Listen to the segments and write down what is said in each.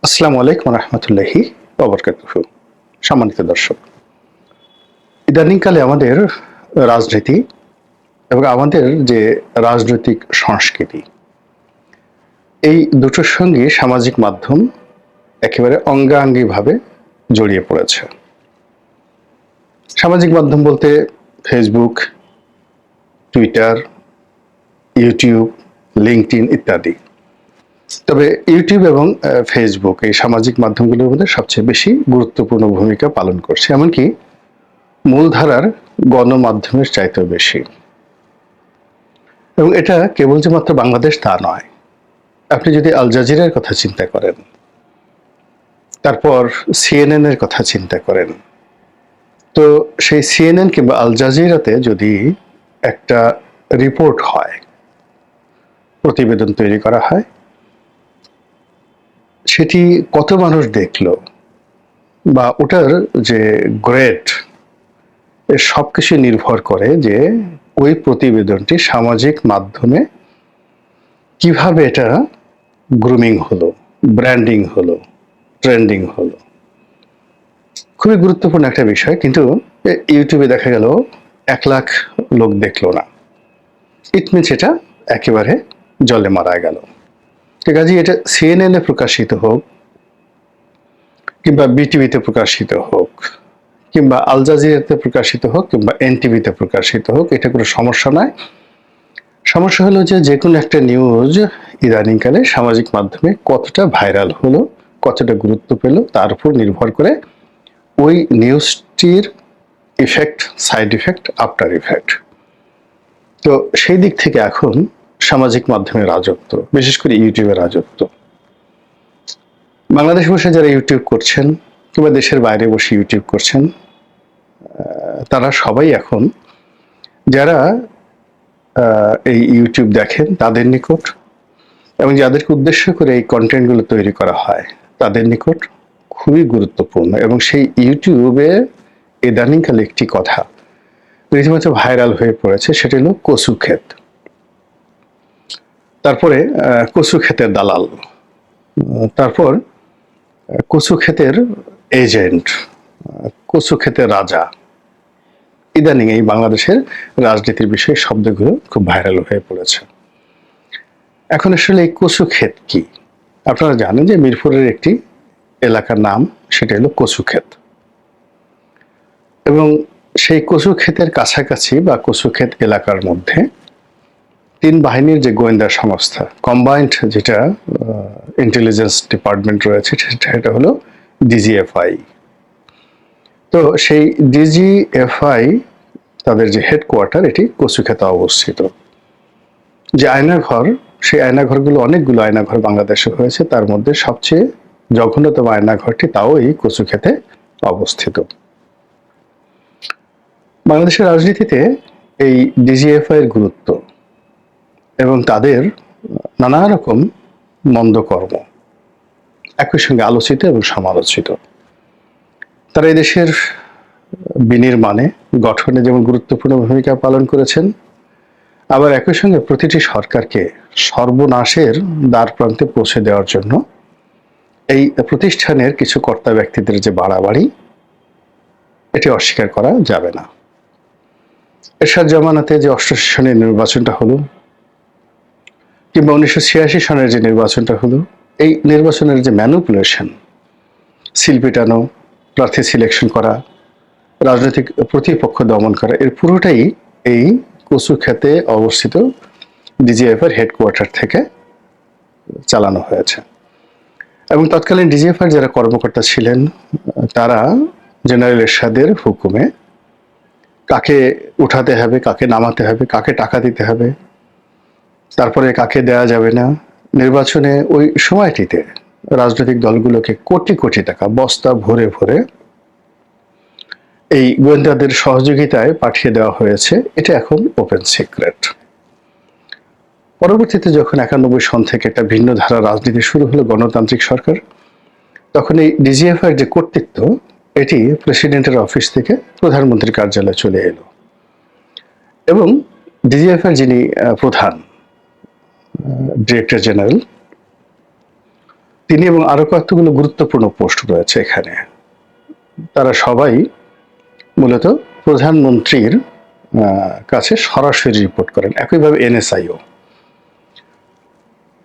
আসসালামু আলাইকুম রহমতুল্লাহি ওবরকাতুহু। সম্মানিত দর্শক, ইদানিংকালে আমাদের রাজনীতি এবং আমাদের যে রাজনৈতিক সংস্কৃতি, এই দুটোর সঙ্গে সামাজিক মাধ্যম একেবারে অঙ্গাঙ্গিভাবে জড়িয়ে পড়েছে। সামাজিক মাধ্যম বলতে ফেসবুক, টুইটার, ইউটিউব, লিঙ্কডইন ইত্যাদি। তবে ইউটিউব এবং ফেসবুক এই সামাজিক মাধ্যমগুলোর মধ্যে সবচেয়ে বেশি গুরুত্বপূর্ণ ভূমিকা পালন করছে, এমনকি মূলধারার গণমাধ্যমের চাইতেও বেশি। এবং এটা কেবল যে মাত্র বাংলাদেশ তা নয়। আপনি যদি আল জাজিরার কথা চিন্তা করেন, তারপর সিএনএন এর কথা চিন্তা করেন, তো সেই সিএনএন কিংবা আল জাজিরাতে যদি একটা রিপোর্ট হয়, প্রতিবেদন তৈরি করা হয়, সেটি কত মানুষ দেখলো বা ওটার যে গ্রেড, এর সবকিছু নির্ভর করে যে ওই প্রতিবেদনটি সামাজিক মাধ্যমে কিভাবে এটা গ্রুমিং হলো, ব্র্যান্ডিং হলো, ট্রেন্ডিং হলো। খুবই গুরুত্বপূর্ণ একটা বিষয়, কিন্তু ইউটিউবে দেখা গেল 1 লাখ লোক দেখলো না, ইট মিনস এটা একেবারে জলে মারা গেল। ঠিক আছে, এটা সিএনএন এ প্রকাশিত হোক কিংবা বিটিভিতে প্রকাশিত হোক কিংবা আল জাজিরাতে প্রকাশিত হোক কিংবা এনটিভিতে প্রকাশিত হোক, এটা কোনো সমস্যা নয়। সমস্যা হলো যে কোনো একটা নিউজ ইদানিংকালে সামাজিক মাধ্যমে কতটা ভাইরাল হলো, কতটা গুরুত্ব পেল, তার উপর নির্ভর করে ওই নিউজটির effect, side effect, after effect. তো সেই দিক থেকে এখন সামাজিক মাধ্যমের রাজত্ব, বিশেষ করে ইউটিউবের রাজত্ব। বাংলাদেশ বসে যারা ইউটিউব করছেন কিংবা দেশের বাইরে বসে ইউটিউব করছেন, তারা সবাই এখন যারা এই ইউটিউব দেখেন তাদের নিকট এবং যাদেরকে উদ্দেশ্য করে এই কন্টেন্টগুলো তৈরি করা হয় তাদের নিকট খুবই গুরুত্বপূর্ণ। এবং সেই ইউটিউবে ইদানিংকালে একটি কথা রীতিমতো ভাইরাল হয়ে পড়েছে, সেটা হলো কচু ক্ষেত। তারপরে কচু ক্ষেতের দালাল, তারপর কচু ক্ষেতের এজেন্ট, কচু ক্ষেতের রাজা। ইদানিং এই বাংলাদেশের রাজনীতির বিষয়ে শব্দগুলো খুব ভাইরাল হয়ে পড়েছে। এখন আসলে এই কচু ক্ষেত কি? আপনারা জানেন যে মিরপুরের একটি এলাকার নাম, সেটা হলো কচু ক্ষেত। এবং সেই কচু ক্ষেতের কাছাকাছি বা কচু ক্ষেত এলাকার মধ্যে 3 বাহিনীর যে গোয়েন্দা সংস্থা, কম্বাইন্ড যেটা ইন্টেলিজেন্স ডিপার্টমেন্ট রয়েছে, সেটা হলো ডিজিএফআই। তো সেই ডিজিএফআই তাদের যে হেডকোয়ার্টার, এটি কচুক্ষেতে অবস্থিত। যে আয়নাঘর, সেই আয়নাঘরগুলো, অনেকগুলো আয়নাঘর বাংলাদেশে হয়েছে, তার মধ্যে সবচেয়ে জঘন্যতম আয়নাঘরটি তাও এই কচুক্ষেতে অবস্থিত। বাংলাদেশের রাজনীতিতে এই ডিজিএফআই এর গুরুত্ব এবং তাদের নানা রকম মন্দ কর্ম একই সঙ্গে আলোচিত এবং সমালোচিত। তারা এই দেশের বিনির্মাণে, গঠনে যেমন গুরুত্বপূর্ণ ভূমিকা পালন করেছেন, আবার একই সঙ্গে প্রতিটি সরকারকে সর্বনাশের দ্বার প্রান্তে পৌঁছে দেওয়ার জন্য এই প্রতিষ্ঠানের কিছু কর্তা ব্যক্তিদের যে বাড়াবাড়ি, এটি অস্বীকার করা যাবে না। এরশাদ জামানাতে যে 88 সনের নির্বাচনটা হলো কিংবা 1986 সনের যে নির্বাচনটা হলো, এই নির্বাচনের যে ম্যানিপুলেশন, সিল পিটানো, প্রার্থী সিলেকশন করা, রাজনৈতিক প্রতিপক্ষ দমন করা, এর পুরোটাই এই কচুক্ষেতে অবস্থিত ডিজিএফ এর হেডকোয়ার্টার থেকে চালানো হয়েছে। এবং তৎকালীন ডিজিএফ এর যারা কর্মকর্তা ছিলেন, তারা জেনারেল এরশাদের হুকুমে কাকে উঠাতে হবে, কাকে নামাতে হবে, কাকে টাকা দিতে হবে, তারপরে কাকে দেয়া যাবে না, নির্বাচনে ওই সময়টিতে রাজনৈতিক দলগুলোকে কোটি কোটি টাকা বস্তা ভরে ভরে এই গোয়েন্দাদের সহযোগিতায় পাঠিয়ে দেওয়া হয়েছে। এটা এখন ওপেন সিক্রেট। পরবর্তীতে যখন 91 সন থেকে একটা ভিন্ন ধারা রাজনীতি শুরু হলো, গণতান্ত্রিক সরকার, তখন এই ডিজিএফ এর যে কর্তৃত্ব, এটি প্রেসিডেন্টের অফিস থেকে প্রধানমন্ত্রীর কার্যালয়ে চলে এলো। এবং ডিজিএফ এর যিনি প্রধান ডিরেক্টর জেনারেল, তিনি এবং আরো কতগুলো গুরুত্বপূর্ণ পোস্ট রয়েছে এখানে, তারা সবাই মূলত প্রধানমন্ত্রীর কাছে সরাসরি রিপোর্ট করেন, একইভাবে এনএসআইও।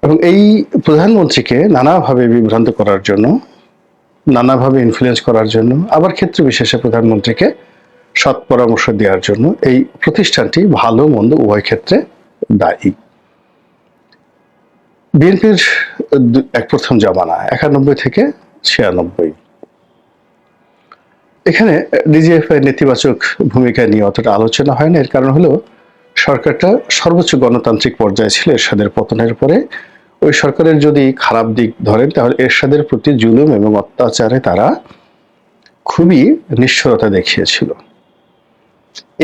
এবং এই প্রধানমন্ত্রীকে নানাভাবে বিভ্রান্ত করার জন্য, নানাভাবে ইনফ্লুয়েন্স করার জন্য, আবার ক্ষেত্র বিশেষে প্রধানমন্ত্রীকে সৎ পরামর্শ দেওয়ার জন্য এই প্রতিষ্ঠানটি ভালো মন্দ উভয় ক্ষেত্রে দায়ী। বিএনপির এক প্রথম জামানা 91 থেকে 96, এখানে ডিজিএফআই নেতিবাচক ভূমিকা নিয়ে অতটা আলোচনা হয় না। এর কারণ হলো সরকারটা সর্বোচ্চ গণতান্ত্রিক পর্যায়ে ছিল এরশাদের পতনের পরে। ওই সরকারের যদি খারাপ দিক ধরেন তাহলে এরশাদের প্রতি জুলুম এবং অত্যাচারে তারা খুবই নিষ্ঠুরতা দেখিয়েছিল।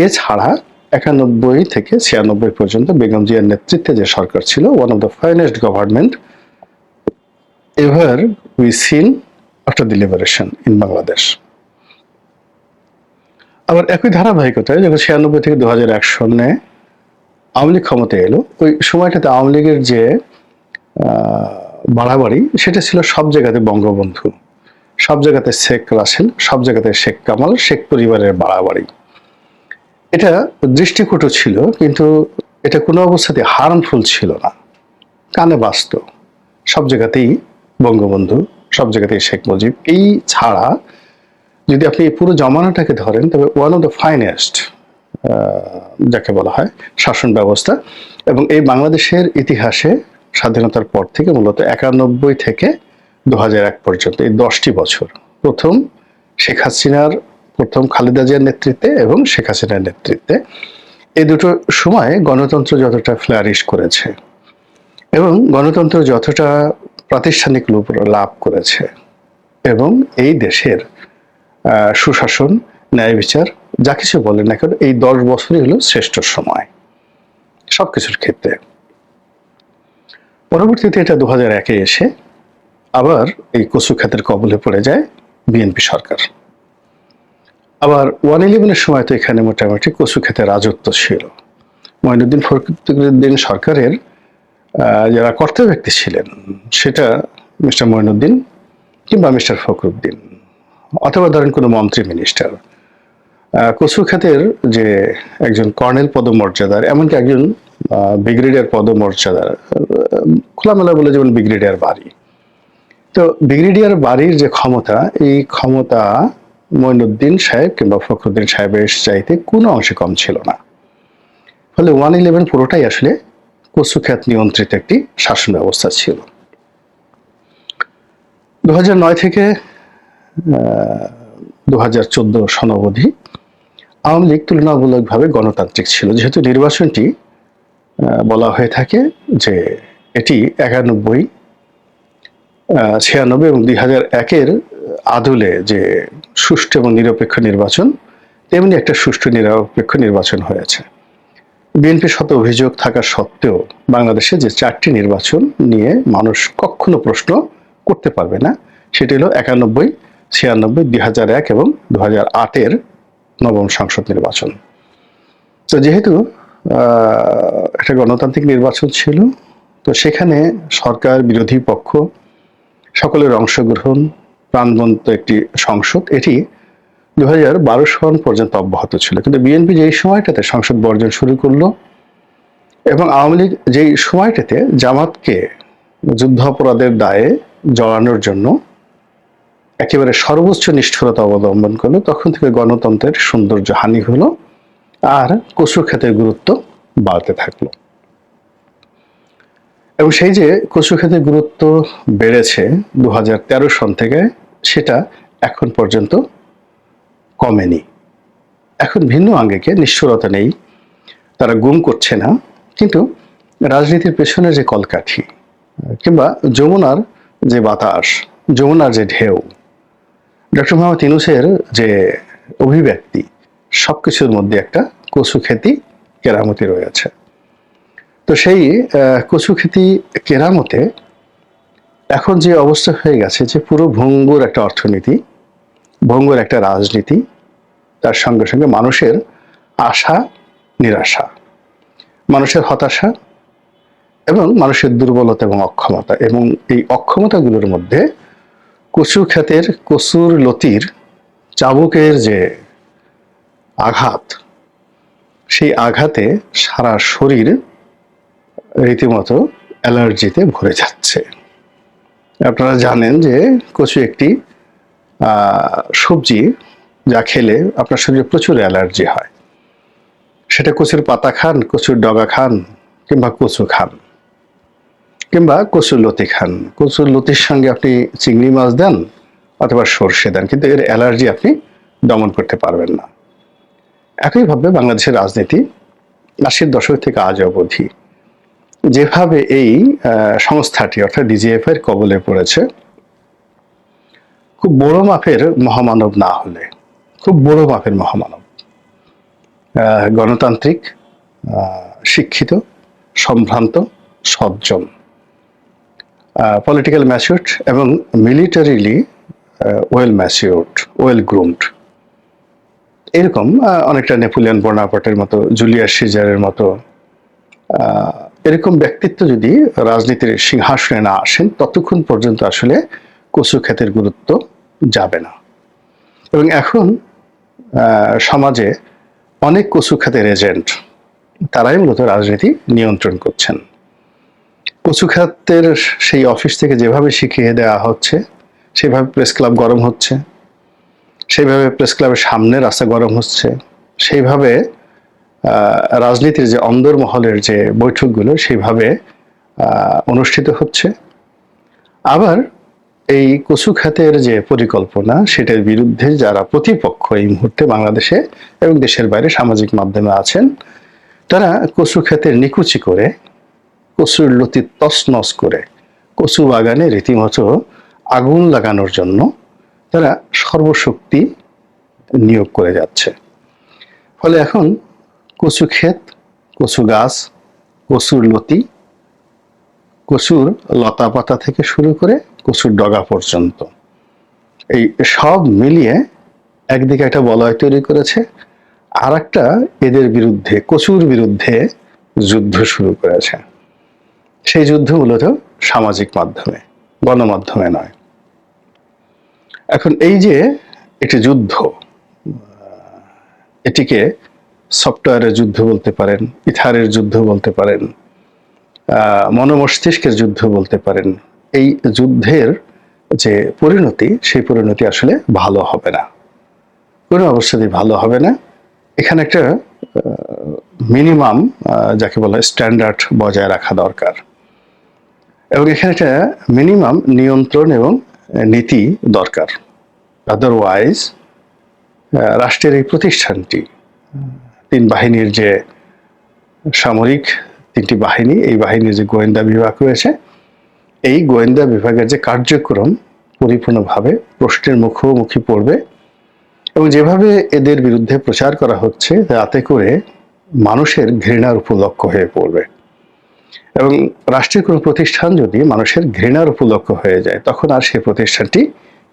এছাড়া 91 থেকে 96 পর্যন্ত বেগম জিয়ার নেতৃত্বে যে সরকার ছিল, one of the finest government ever we seen after the liberation in Bangladesh. আবার একই ধারাবাহিকতায় যখন 96 থেকে 2001 সনে আওয়ামী লীগ ক্ষমতায় এলো, ওই সময়টাতে আওয়ামী লীগের যে বাড়াবাড়ি, সেটা ছিল সব জায়গাতে বঙ্গবন্ধু, সব জায়গাতে শেখ রাসেল, সব জায়গাতে শেখ কামাল, শেখ পরিবারের বাড়াবাড়ি। এটা দৃষ্টিকটু ছিল, কিন্তু এটা কোনো অবস্থাতে হার্মফুল ছিল না, কানে বাজত। সব জায়গাতেই বঙ্গবন্ধু, সব জায়গাতেই শেখ মুজিব। এই ছাড়া যদি আপনি এই পুরো জমানাটাকে ধরেন, তবে ওয়ান অফ দ্য ফাইনেস্ট যাকে বলা হয় শাসন ব্যবস্থা। এবং এই বাংলাদেশের ইতিহাসে স্বাধীনতার পর থেকে মূলত 91 থেকে 2001 পর্যন্ত এই 10টি বছর, প্রথম শেখ হাসিনার, প্রথম খালেদা জিয়ার নেতৃত্বে এবং শেখ হাসিনার নেতৃত্বে, এই দুটো সময় গণতন্ত্র যতটা ফ্লারিশ করেছে এবং গণতন্ত্র যতটা প্রাতিষ্ঠানিক রূপ লাভ করেছে, এবং এই দেশের সুশাসন, ন্যায় বিচার, যা কিছু বলেন না কেন, এই 10 বছরই হলো শ্রেষ্ঠ সময় সবকিছুর ক্ষেত্রে। পরবর্তীতে এটা 2001-এ এসে আবার এই কচু খাতের কবলে পড়ে যায় বিএনপি সরকার। আবার 111-এর সময় তো এখানে মোটামুটি কচু খাতের রাজত্ব ছিল। মঈনুদ্দিন ফখরুদ্দিন সরকারের যারা কর্তা ব্যক্তি ছিলেন, সেটা মিস্টার মঈনুদ্দিন কিংবা মিস্টার ফখরুদ্দিন, অথবা ধরেন কোনো মন্ত্রী মিনিস্টার, কচু খাতের যে একজন কর্নেল পদমর্যাদার, এমনকি একজন ব্রিগেডিয়ার পদমর্যাদার, খোলামেলা বলে যেমন ব্রিগেডিয়ার বাড়ি, তো ব্রিগেডিয়ার বাড়ির যে ক্ষমতা, এই ক্ষমতা মঈনুদ্দিন সাহেব কিংবা ফখরুদ্দিন সাহেবের চাইতে কোনো অংশে কম ছিল না। ফলে 111 পুরোটাই আসলে কচু খাত নিয়ন্ত্রিত একটি শাসন ব্যবস্থা ছিল। 2009 থেকে 2014 সন অবধি আওয়ামী লীগ তুলনামূলকভাবে গণতান্ত্রিক ছিল, যেহেতু নির্বাচনটি বলা হয়ে থাকে যে এটি 91, 96 এবং 2001-এর আদলে যে সুষ্ঠু এবং নিরপেক্ষ নির্বাচন, তেমনি একটা সুষ্ঠু নিরপেক্ষ নির্বাচন হয়েছে। বিএনপির শত অভিযোগ থাকা সত্ত্বেও বাংলাদেশে যে 4টি নির্বাচন নিয়ে মানুষ কখনো প্রশ্ন করতে পারবে না, সেটি হলো 91, 96, 2001 এবং 2008-এর নবম সংসদ নির্বাচন। তো যেহেতু একটা গণতান্ত্রিক নির্বাচন ছিল, তো সেখানে সরকার, বিরোধী পক্ষ সকলের অংশগ্রহণ, প্রাণবন্ত একটি সংসদ, এটি 2012 সন পর্যন্ত অব্যাহত ছিল। কিন্তু বিএনপি যেই সময়টাতে সংসদ বর্জন শুরু করলো এবং আওয়ামী লীগ যেই সময়টাতে জামাতকে যুদ্ধাপরাধের দায়ে জড়ানোর জন্য একেবারে সর্বোচ্চ নিষ্ঠুরতা অবলম্বন করলো, তখন থেকে গণতন্ত্রের সৌন্দর্য হানি হলো আর কচু খাতের গুরুত্ব বাড়তে থাকলো। এবং সেই যে কচু খাতের গুরুত্ব বেড়েছে 2013 সন থেকে, সেটা এখন পর্যন্ত কমেনি। এখন ভিন্ন আঙ্গিকে, নিষ্ঠুরতা নেই, তারা গুম করছে না, কিন্তু রাজনীতির পেছনে যে কলকাঠি কিংবা যমুনার যে বাতাস, যমুনার যে ঢেউ, ডক্টর মোহাম্মদ ইউনূসের যে অভিব্যক্তি, সবকিছুর মধ্যে একটা কচুক্ষেতি কেরামতি রয়েছে। তো সেই কচুক্ষেতি কেরামতে এখন যে অবস্থা হয়ে গেছে, যে পুরো ভঙ্গুর একটা অর্থনীতি, ভঙ্গুর একটা রাজনীতি, তার সঙ্গে সঙ্গে মানুষের আশা নিরাশা, মানুষের হতাশা এবং মানুষের দুর্বলতা এবং অক্ষমতা, এবং এই অক্ষমতাগুলোর মধ্যে কচু ক্ষেতের কচুর লতির চাবুকের যে আঘাত, সেই আঘাতে সারা শরীর রীতিমতো অ্যালার্জিতে ভরে যাচ্ছে। আপনারা জানেন যে কচু একটি সবজি যা খেলে আপনার শরীরে প্রচুর অ্যালার্জি হয়। সেটা কচুর পাতা খান, কচুর ডগা খান, কিংবা কচু খান, কিংবা কচুর লতি খান। কচুর লতির সঙ্গে আপনি চিংড়ি মাছ দেন অথবা সর্ষে দেন, কিন্তু এর অ্যালার্জি আপনি দমন করতে পারবেন না। একইভাবে বাংলাদেশের রাজনীতি ৮০-র দশক থেকে আজ অবধি যেভাবে এই সংস্থাটি অর্থাৎ ডিজিএফআই এর কবলে পড়েছে, খুব বড় মাপের মহামানব না হলে খুব বড় মাপের মহামানব, গণতান্ত্রিক, শিক্ষিত, সম্ভ্রান্ত, সজ্জন, পলিটিক্যাল ম্যাচিউরড এবং militarily well matured, well groomed, এরকম অনেকটা নেপোলিয়ন বোনাপার্টের মতো, জুলিয়াস সিজারের মতো এরকম ব্যক্তিত্ব যদি রাজনীতির সিংহাসনে না আসেন, ততক্ষণ পর্যন্ত আসলে কচু ক্ষেতের গুরুত্ব যাবে না। এবং এখন সমাজে অনেক কচু ক্ষেতের এজেন্ট, তারাই মূলত রাজনীতি নিয়ন্ত্রণ করছেন। কচু ক্ষেতের সেই অফিস থেকে যেভাবে শিখিয়ে দেওয়া হচ্ছে, সেভাবে প্রেস ক্লাব গরম হচ্ছে, সেইভাবে প্রেস ক্লাবের সামনে রাস্তা গরম হচ্ছে, সেইভাবে রাজনীতির যে অন্দরমহলের যে বৈঠকগুলো সেইভাবে অনুষ্ঠিত হচ্ছে। আবার এই কচু খাতের যে পরিকল্পনা, সেটার বিরুদ্ধে যারা প্রতিপক্ষ এই মুহূর্তে বাংলাদেশে এবং দেশের বাইরে সামাজিক মাধ্যমে আছেন, তারা কচু খাতের নিকুচি করে, কচুর লতি তছনছ করে, কচু বাগানে রীতিমতো আগুন লাগানোর জন্য তারা সর্বশক্তি নিয়োগ করে যাচ্ছে। ফলে এখন কচু ক্ষেত, কচু গাছ, কচুর লতি, কচুর লতা পাতা থেকে শুরু করে কচুর ডগা পর্যন্ত, এই সব মিলিয়ে একদিকে একটা বলয় তৈরি করেছে, আর একটা এদের বিরুদ্ধে, কচুর বিরুদ্ধে যুদ্ধ শুরু করেছে। সেই যুদ্ধ মূলত সামাজিক মাধ্যমে, গণমাধ্যমে নয়। এখন এই যে একটি যুদ্ধ, এটিকে সফটওয়্যারের যুদ্ধ বলতে পারেন, ইথারের যুদ্ধ বলতে পারেন, মনোমস্তিষ্কের যুদ্ধ বলতে পারেন। এই যুদ্ধের যে পরিণতি, সেই পরিণতি আসলে ভালো হবে না, কোনো অবস্থাতেই ভালো হবে না। এখানে একটা মিনিমাম, যাকে বলা হয় স্ট্যান্ডার্ড, বজায় রাখা দরকার, এবং এখানে একটা মিনিমাম নিয়ন্ত্রণ এবং নীতি দরকার। আদারওয়াইজ রাষ্ট্রের এই প্রতিষ্ঠানটি, তিন বাহিনীর যে সামরিক তিনটি বাহিনী, এই বাহিনীর যে গোয়েন্দা বিভাগ রয়েছে, এই গোয়েন্দা বিভাগের যে কার্যক্রম পরিপূর্ণভাবে প্রশ্নের মুখোমুখি পড়বে। এবং যেভাবে এদের বিরুদ্ধে প্রচার করা হচ্ছে, তাতে করে মানুষের ঘৃণার উপলক্ষ হয়ে পড়বে। এবং রাষ্ট্রের কোনো প্রতিষ্ঠান যদি মানুষের ঘৃণার উপলক্ষ হয়ে যায়, তখন আর সেই প্রতিষ্ঠানটি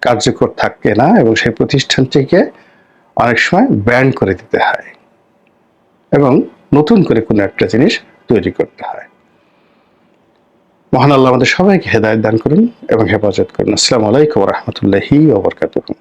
কার্যকর থাকে না, এবং সেই প্রতিষ্ঠানটিকে অনেক সময় ব্যান করে দিতে হয় এবং নতুন করে কোনো একটা জিনিস তৈরি করতে হয়। মহান আল্লাহ আমাদের সবাইকে হেদায়েত দান করুন এবং হেফাজত করুন। আসসালামু আলাইকুম ওয়া রাহমাতুল্লাহি ওয়া বারাকাতুহু।